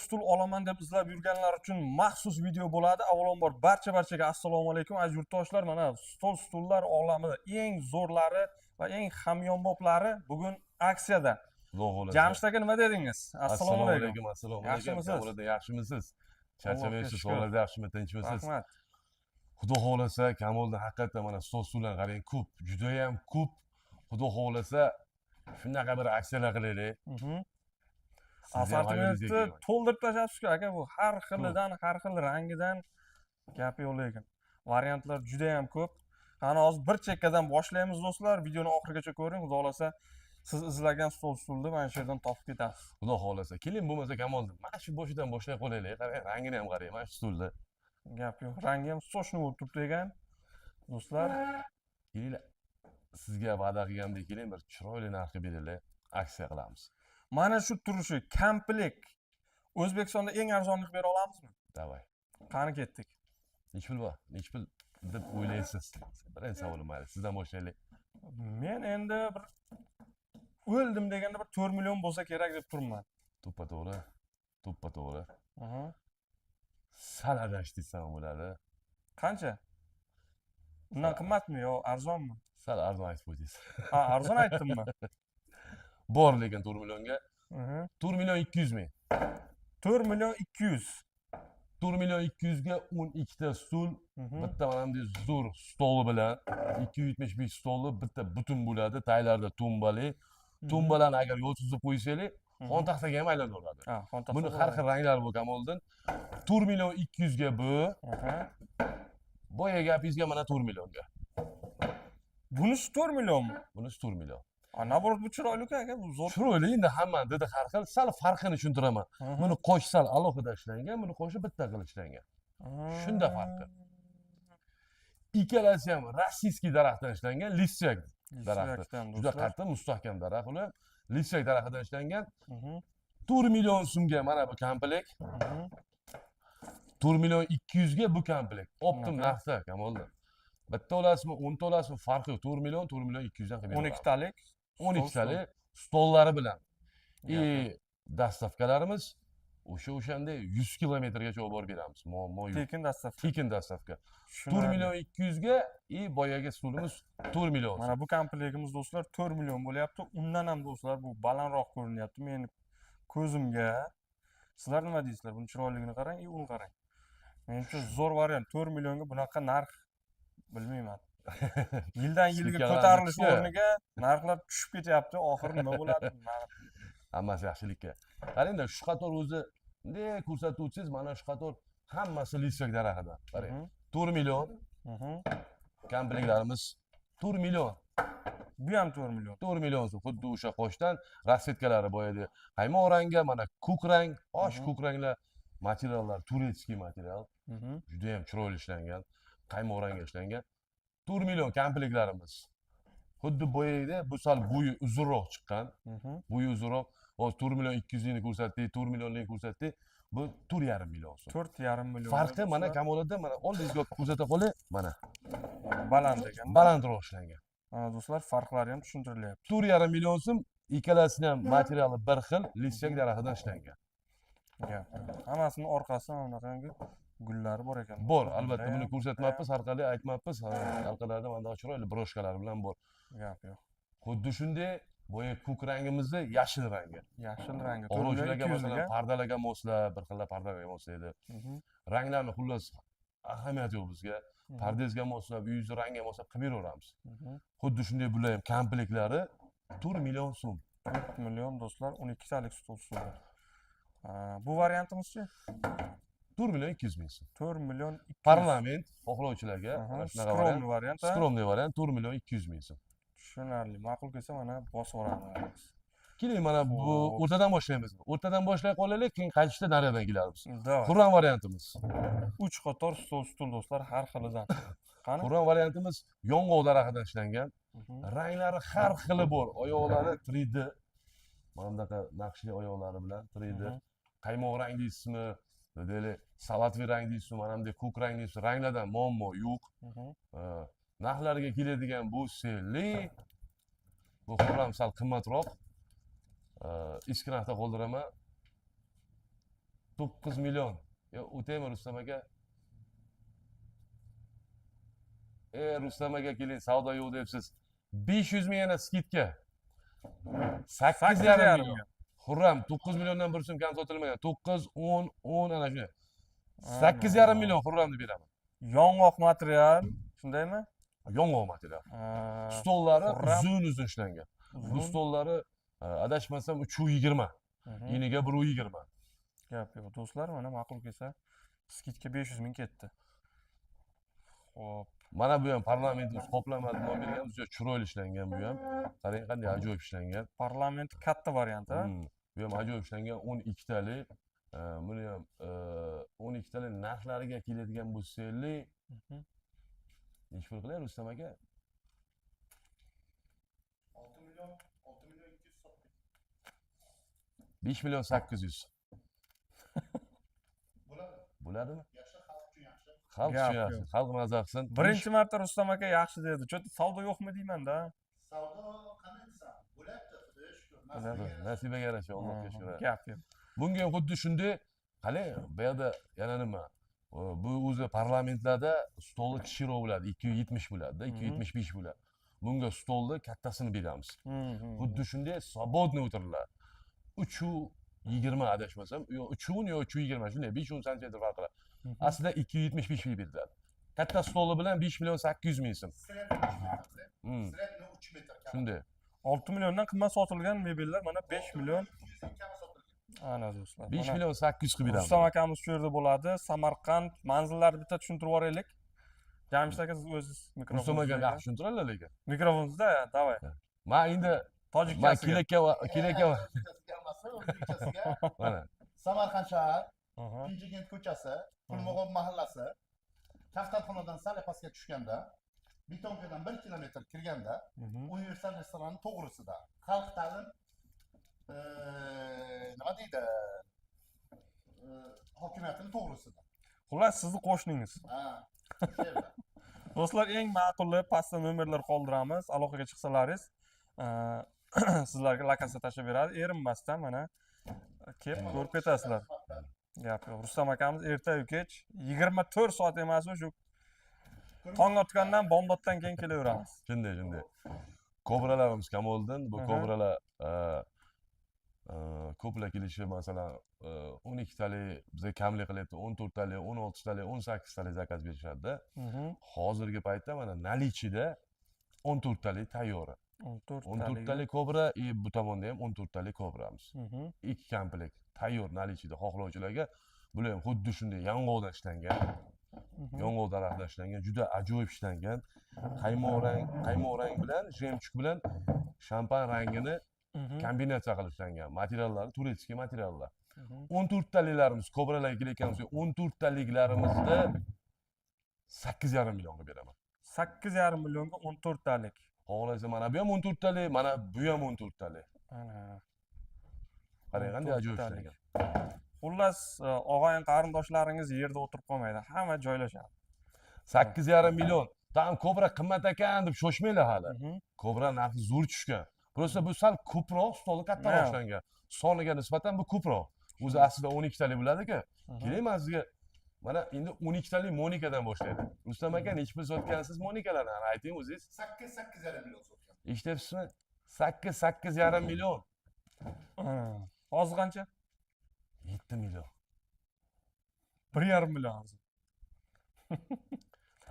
stul olaman deb izlab yurganlar uchun maxsus video bo'ladi. Avvalambor barchaga assalomu alaykum aziz yurtdoshlar. Mana stullar olamida eng zo'rlari va eng hamyonboplari bugun aksiyada. Jamshid aka nima dedingiz? Assalomu alaykum. Assalomu alaykum. Kamolida yaxshimisiz? Charchamaysiz, hollarda yaxshimi, tinchmisiz? Rahmat. Xudo xohlasa, Kamolda haqiqatdan mana stullar qarang, ko'p, juda ham ko'p. Xudo xohlasa, shunaqa bir aksiyalar qilaylik. Assortimentni to'ldirib tashlabsiz-ku aka, bu har xilidan, har xil rangidan gap yo'q lekin. Variantlar juda ham ko'p. Qani hozir bir chekkadan boshlaymiz do'stlar. Videoni oxirigacha ko'ring. Xudo xolasa siz izlagan stulni mana shu yerdan topib ketasiz. Xudo xohlasa. Keling bo'lmasa Kamolda, mana shu boshidan boshlay qo'yaylik. Qarang, rangini ham qarang, mana shu stulni. Gap yo'q. Rangi ham sochni bo'lib turibdi ekan. Do'stlar, Keling, sizga va'da qilgandek keling bir chiroyli narxga beraylik, aksiya qilamiz. mana shu turishi komplekt O'zbekistonda eng arzonlik bera olamizmi? Davay. Qani ketdik. Nech pul bor? Nech pul deb o'ylaysiz? Birinchi savolim mayli, sizdan boshlaylik. Men endi bir o'ldim deganda bir 4 million bo'lsa kerak deb turibman. To'ppa-to'g'ri. To'ppa-to'g'ri. Aha. Sal adashdingiz ham bo'ladi. Qancha? Undan qimmatmi yo arzonmi? Sal arzon aytib qo'ydingiz. Ha, arzon aytdimmi? Bor lekin 4 millionga. 4 million 200 ming. 4 million 200. 4 million 200 ga 12 ta stul, bitta mana bunday zo'r stoli bilan 275 stolli bitta butun bo'ladi. Taylarda tumbali. Tumbalarni agar yo'l chizib qo'ysangiz, xon taxtaga ham aylanadi. Ha, xon taxta. Buni har xil ranglari bor Kamoliddin. 4 million 200 ga bu. Boya gapingizga mana 4 millionga. Bunisi 4 millionmi? Bunisi 4 million. Naborot bu chiroyli aka, bu zo'r. Chiroyli, endi hamma dedi har xil, sal farqini tushuntiraman. Buni qo'sh sal alohida ishlangan, buni qo'shi bitta qilib ishlangan. Shunda farqi. Ikkalasi ham rossiyskiy daraxtdan ishlangan, listchak daraxti. Juda qattiq, mustahkam daraxt ular. Listchak daraxtdan ishlangan. 4 million so'mga mana bu komplekt. 4 million 200 ga bu komplekt. Optim narxda, Kamolda. Bitta olasizmi, 10 ta olasizmi, farqi yo'q. 4 million 200 dan qilib 12 talik. 12 talik stollari bilan. Dastavkalarimiz o'shanday 100 kilometrgacha olib borib beramiz. Muammo yo'q. Tekin dastavka. 4 million 200 ga boyaga stulimiz 4 million. Mana bu komplektimiz do'stlar 4 million bo'lyapti. Undan ham do'stlar bu balandroq ko'rinyapti meni ko'zimga. Sizlar nima deysizlar? Buni chiroyligini qarang, uni qarang. Menimcha zo'r variant. 4 millionga bunaqa narx bilmayman. Yildan yilga ko'tarilish o'rniga narxlar tushib ketyapti. Oxiri nima bo'ladi? Hammasi yaxshilikka. Qarangda, shu qator o'zi bunday ko'rsatuvchingiz mana shu qator hammasi listchak daraxtidan. Qarang. 4 million. Komplektlarimiz 4 million. Bu ham 4 million. 4 million so'm. Xuddi o'sha qo'shdan rasvetkalari boyadi. Qaymoq rangga, mana ko'k rang, osh ko'k ranglar materiallar, turetskiy material. Juda ham chiroyli ishlangan. Qaymoq rangga ishlangan. 4 million komplektlarimiz. Xuddi bo'yida bu sal bo'yi uzunroq chiqqan. Bo'yi uzunroq. Hozir 4 million 200 ni ko'rsatdik, 4 millionlik ko'rsatdik. Bu 4,5 million so'm. 4,5 million. Farqi mana Kamoliddin, mana oldingizga ko'rsata qolay, mana. Baland ekan. Balandroq ishlangan. Mana do'stlar, farqlari ham tushuntirilyapti. 4,5 million so'm, ikkalasini ham materiali bir xil, listchak daraxtidan ishlangan. Hammasini orqasida bunaqangi gullari bor ekan. Bor, albatta buni ko'rsatmabmiz, har qalay aytmabmiz. Halqalarda mana chiroyli broshkalar bilan bor. Gap yo'q. Xuddi shunday bo'ya ko'k rangimizni yashil rangi. Yashil rangi. O'rochlarga masalan pardalarga moslab, bir xil pardalarga moslaydi. Ranglarni xullas ahamiyati yo'q bizga. Pardangizga moslab, uyingizni rangiga moslab qilib beraveramiz. Xuddi shunday bular ham komplektlari 4 million so'm. 4 million do'stlar, 12 talik stul suvi. Bu variantimizchi? 4 million 200 ming so'm. 4 million 200. Parlament xohlovchilarga skromli variant. Skromli variant 4 million 200 ming so'm. Tushunarli. Ma'qul kelsa mana bosib olamiz. Keling, mana bu o'rtadan boshlaymiz. O'rtadan boshlay qolaylik, keyin qaytishda nariyadan kelamiz. Davay. Qur'on variantimiz. 3 qator stul do'stlar har xilidan. Qani? Qur'on variantimiz yong'oq daraxtidan ishlangan. Ranglari har xili bor. Oyoqlari 3D. Mana bunaqa naqshli oyoqlari bilan 3D. Qaymoq rang deysizmi, deylik, salatviy rang deysizmi, mana bunday ko'k rang deysizmi, ranglardan muammo yo'q. Narxlarga keladigan bo'lsak, bu Qur'on sal qimmatroq. Eski narxda qoldiraman. 9 million. O'taymi Rustam aka? Rustam aka keling, savdo yo'q debsiz. 500 ming yana skidka. 8,5 million. Xurram, 9 milliondan bir so'm kam sotilmagan. 9, 10, 10 ana shunday. 8,5 million Xurramni beraman. Yong'oq material, shundaymi? Yong'oq material. Ha, Stollari Xurram. uzun ishlangan. Bu Uzun. stollari adashmasam 320. Eniga 120. Gap yo'q. Do'stlar, mana ma'qul kelsa, skidka 500 ming ketdi. Xo'p. Mana bu ham parlamentimiz qoplamali nomer ham juda chiroyli ishlangan bu ham. Qarang qanday ajoyib ishlangan. Parlament katta variant, ha? Bu ham ajoyib ishlangan 12 talik. Buni ham 12 talik narxlariga keladigan bo'lsanglar, necha pul qiladi Rustam aka? 6 milyon 200 sotdik. 5 million 800. Bo'ladi. Bo'ladimi? Yaxshi, xalq uchun yaxshi. Xalq Gap uchun yaxshi. yo'q. Xalq maza qilsin. Birinchi marta Rustam aka yaxshi dedi. Cho'ta savdo yo'qmi deyman-da. Savdo qanday desam, bo'lyapti, xudoga shukur. Nasibaga yarasha, Allohga shukur. Gap yo'q. Bunga ham xuddi shunday, qarang, bu yerda yana nima? Bu o'zi parlamentlarda stoli kichikroq bo'ladi, 270 bo'ladi-da, 275 bo'ladi. Bunga stolni kattasini beramiz. Xuddi shunday свободный o'tirlar. 320 adashmasam, yo 3 yo 320 shunday 5-10 santimetr farq qiladi. Aslida 275 ming beriladi. Katta stoli bilan 5 million 800 ming so'm. Sredni 3 metr kam. Shunday. 6 milliondan qimmat sotilgan mebellar mana 5 million. 200 ming kam sotilgan. Ana do'stlar. 5 million 800 qilib beramiz. Rustam akamiz shu yerda bo'ladi. Samarqand manzillarni bitta tushuntirib yuboraylik. Jamshid aka siz o'zingiz mikrofon. Rustam aka yaxshi tushuntiradilar lekin. Mikrofoningizda, davay. Men endi Tojikchasiga. kelaka O'zbekchasiga mana. Samarqand shahar, Pinjigent ko'chasi, Pulmog'on mahallasi, Kaftarxonadan sal pastga tushganda, Betonkadan 1 kilometr kirganda, universal restoranning to'g'risida. Xalq ta'lim nima deydi? Hokimiyatining to'g'risida. Xullas, sizni qo'shningiz. Ha, shu yerda. Do'stlar, eng ma'quli pastda nomerlar qoldiramiz. Aloqaga chiqsalaringiz, sizlarga lokatsiya tashlab beradi. Erinmasdan mana kelib ko'rib ketasizlar. Gap yo'q. Rustam akamiz erta-yu kech 24 soat emasmi, shu tong otgandan, bomdoddan keyin kelaveramiz. Shunday. Kobralarimiz Kamoliddin. Bu kobralar ko'plar kelishi, masalan, 12 talik bizga kamlik qilyapti, 14 talik, 16 talik, 18 talik zakaz berishadi-da. Hozirgi paytda mana nalichida 14 talik tayyor. 14 talik kobra, bu tomonda ham 14 talik kobramiz. 2 komplekt tayyor nalichida xohlovchilarga. Bular ham xuddi shunday yong'oqdan ishlangan. Yong'oq daraxtidan ishlangan, juda ajoyib ishlangan. Qaymoq rang bilan, jemchuk bilan shampan rangini kombinatsiya qilib ishlangan. Materiallari turetskiy materiallar. 14 taliklarimiz kobralarga kelayotganimizda 14 taliklarimizni 8,5 millionga beraman. 8,5 millionga 14 talik. Xohlasa mana bu ham 14 talik, mana bu ham 14 talik. Ana. Qarang, qanday ajoyib ishlangan. Xullas, og'ayin qarindoshlaringiz yerda o'tirib qolmaydi, hamma joylashadi. 8,5 million. Tam kobra qimmat ekan deb shoshmanglar hali. Kobra narxi zo'r tushgan. Prosta bu sal ko'proq, stoli kattaroq ishlangan. Soniga nisbatan bu ko'proq. O'zi aslida 12 talik bo'ladi-ku. Keling, men sizga mana endi 12 talik Monikadan boshlaydi. Rustam aka, necha pul sotgansiz Monikalarni ayting o'zingiz. 8,5 million sotgan. Eshityapsizmi? 8,5 million. Hozir qancha? 7 million. 1,5 million.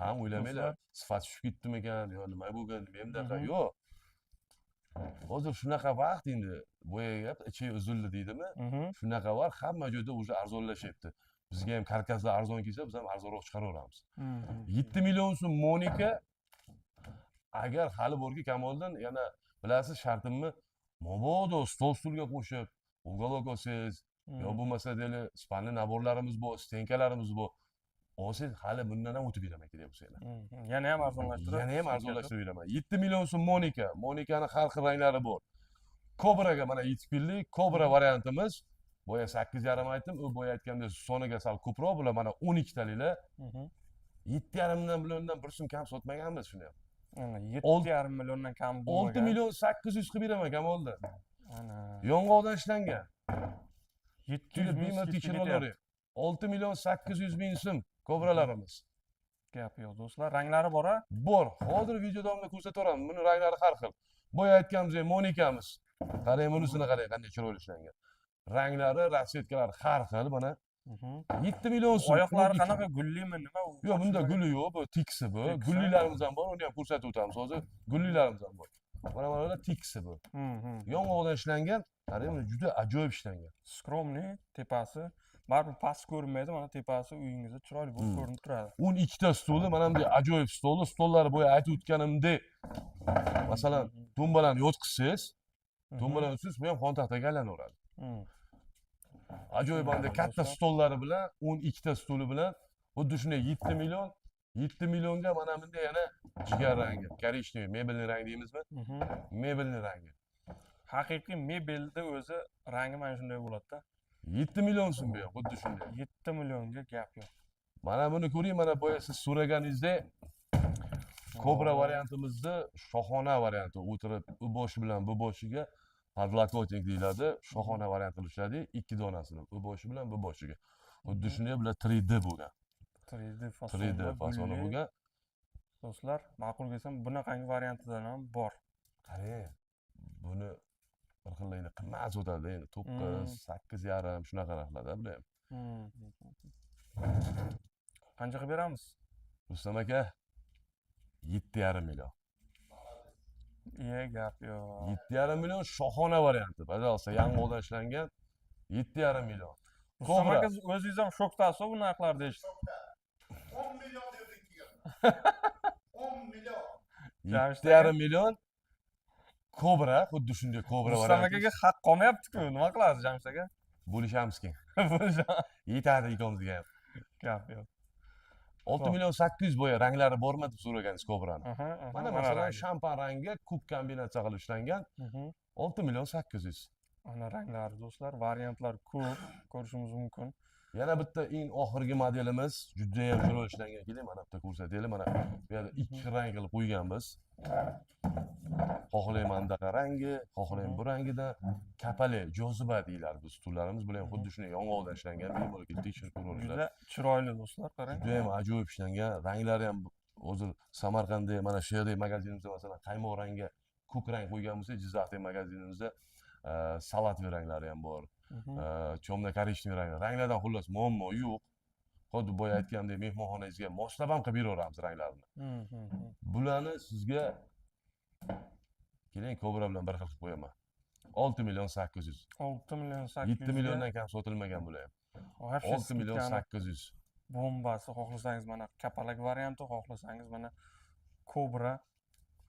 Ham o'ylamanglar, sifat tushib ketdimikan yo nima bo'lgan, mendaqa yo'q. Hozir shunaqa vaqt endi, boyaga ichi uzildi deydimi? Shunaqa vaqt hamma joyda o'zi arzonlashyapti. Bizga ham karkaslar arzon kelsa, biz ham arzonroq chiqaraveramiz. 7 million so'm Monika. Agar hali borki Kamoliddin, yana bilasiz shartimni, mabodo stol-stulga qo'shib, uголок olsangiz, yo bo'lmasa deyli, spanli naborlarimiz bor, stenkalarimiz bor. Olsangiz hali bundan ham o'tib beraman kerak bo'lsanglar. Yana ham arzonlashtirib beraman. 7 million so'm Monika. Monikani har xil ranglari bor. Kobraga mana 7 pillik Kobra variantimiz. Boya 8,5 aytdim, u boya aytganda soniga sal ko'proq, bular mana 12 taliklar. 7,5 milliondan bir so'm kam sotmaganmiz shuni ham. Ana 7,5 milliondan kam bo'lmagan. 6 million 800 qilib beraman Kamoliddin. Ana. Yong'oqdan ishlangan. 700 ming bemalol skidka tekshirib ketyapti. olavering. 6 million 800 ming so'm kobralarimiz. Gap yo'q do'stlar. Ranglari bor-a? Bor. Hozir video davomida ko'rsataveraman. Buni ranglari har xil. Boya aytganimizdek Monikamiz. Qarang bunisini qarang qanday chiroyli ishlangan. Ranglari, rasvetkalari har xil mana. 7 million so'm. Oyoqlari qanaqa gullimi nima u? Yo'q, bunda guli yo'q, bu tiksi bu. Tiksi. Gullilarimiz ham bor, uni ham ko'rsatib o'tamiz hozir. Gullilarimiz ham bor. Mana bular tiksi bu. Yong'oqdan ishlangan, qarang, buni juda ajoyib ishlangan. Skromniy tepasi. Baribir past ko'rinmaydi, mana tepasi uyingizda chiroyli bo'lib ko'rinib turadi. 12 ta stoli, mana bunday ajoyib stolni, stollari bo'ya aytib o'tganimdek. Masalan, do'mbalarni yotqizsangiz, do'mbalarni yotqizsangiz, bu ham xon taxtaga aylanaveradi. Ajoyib anda katta stollari bilan 12 ta stoli bilan xuddi shunday 7 millionga mana bunday yana jigar rangi, korичневый, mebelniy rang deymizmi? Mebelniy rangi. Haqiqiy mebelda o'zi rangi mana shunday bo'ladi-da. 7 million so'm bu, xuddi shunday. 7 millionga gap yo'q. Mana buni ko'ring, mana boya siz so'raganingizdek Kobra variantimizni shohona varianti o'tirib u boshi bilan bu boshiga podlokotnik deyiladi. Shohona variant qilib ishladik, 2 donasini u boshi bilan bu boshiga. Xuddi shunday bular 3D bo'lgan. 3D 3D fasoni bo'lgan. Do'stlar, ma'qul bo'lsa bunaqangi variantidan ham bor. Qarang, buni bir xillayni qimmat sotadi endi 9, 8,5 shunaqa narxlarda bular ham. Qancha qilib beramiz? Rustam aka 7,5 million. Gap yo'q. 7,5 million shohona varianti. Pожалуйста, yong'oqdan ishlangan 7,5 million. Rustam aka o'zingiz ham shokdasiz bu narxlarni eshitib. 10 million dedik keyin. 10 million. 7,5 million Kobra, xuddi shunday Kobra Rustam varianti. akaga haq qolmayapti-ku. Nima qilasiz Jamshid aka? Bo'lishamiz keyin. Yetadi ikomizga ham. Gap yo'q. 6 million 800 bo'ya ranglari bormi deb so'ragansiz Kobrani. Mana masalan shampan rangi kuk kombinatsiya qilib ishlangan 6 million 800. Ana ranglari do'stlar, variantlar ko'p ko'rishimiz mumkin. Yana bitta eng oxirgi modelimiz juda ham chiroyli ishlangan. Keling, mana bitta ko'rsataylik. Mana bu yerda 2 rang qilib qo'yganmiz. Xohlayman anaqa rangi, xohlayman bu rangida kapali, joziba deyiladi bu stullarimiz. Bular ham xuddi shunday yong'oqdan ishlangan. Bemalol kelib tekshirib ko'ringlar. Juda chiroyli do'stlar, qarang. Juda ham ajoyib ishlangan. Ranglari ham hozir Samarqandda mana shu yerda magazinimizda masalan qaymoq rangi, ko'k rang qo'ygan bo'lsak, Jizzaxdagi magazinimizda salatli ranglari ham bor. Temno-korичневый ranglar. Ranglardan xullas muammo yo'q. Xuddi boya aytgandek mehmonxonangizga moslab ham qilib beraveramiz ranglarini. Bularni sizga keling Kobra bilan bir xil qilib qo'yaman. 6 million 800. 6 million 800. 7 milliondan kam sotilmagan bular ham. 6 million 800. Bombasi xohlasangiz mana kapalak varianti, xohlasangiz mana Kobra.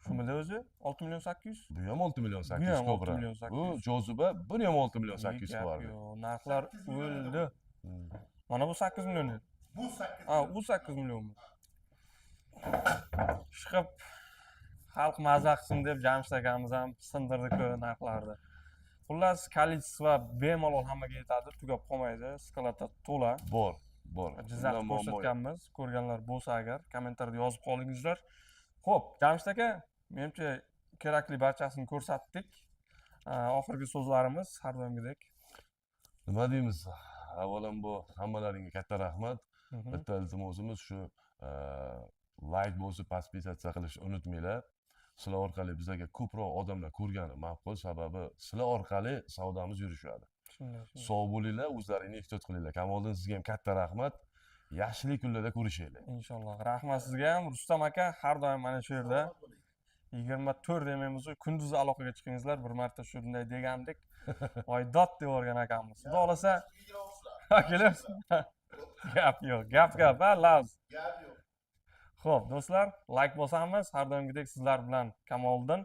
Shumida o'zi 6 million 800. Bu ham 6 million 800 Kobra. Bu joziba, buni ham 6 million 800 bor. Narxlar o'ldi. Mana bu 8 million edi. Bu 8. Ha, u 8 millionmi? Chiqib xalq maza qilsin deb Jamshid akamiz ham sindirdi-ku narxlarni. Xullas, kolичество bemalol hammaga yetadi, tugab qolmaydi. Skalada to'la. Bor. Jizzaxda ko'rsatganmiz. Ko'rganlar bo'lsa agar kommentariyada yozib qoldingizlar. Xo'p, Jamshid aka, menimcha kerakli barchasini ko'rsatdik. Oxirgi so'zlarimiz har doimgidek. Nima deymiz? Avvalambor hammalaringga katta rahmat. Bitta iltimosimiz shu like bo'lsa podpisatsiya qilishni unutmanglar. Sizlar orqali bizga ko'proq odamlar ko'rgani ma'qul, sababi sizlar orqali savdomiz yurishadi. Sog' bo'linglar, o'zlaringni ehtiyot qilinglar. Kamoliddin, sizga ham katta rahmat. Yaxshilik kunlarda ko'rishaylik. Inshaalloh. Rahmat sizga ham. Rustam aka har doim mana shu yerda 24 demaymiz, kunduz aloqaga chiqingizlar. Bir marta shunday degandik. Oydot deb o'rgan akamiz. Xudo xolasa kelyapsiz. Gap yo'q. Gap, laz. Gap yo'q. Xo'p, do'stlar, like bosamiz. Har doimgidek sizlar bilan Kamoliddin.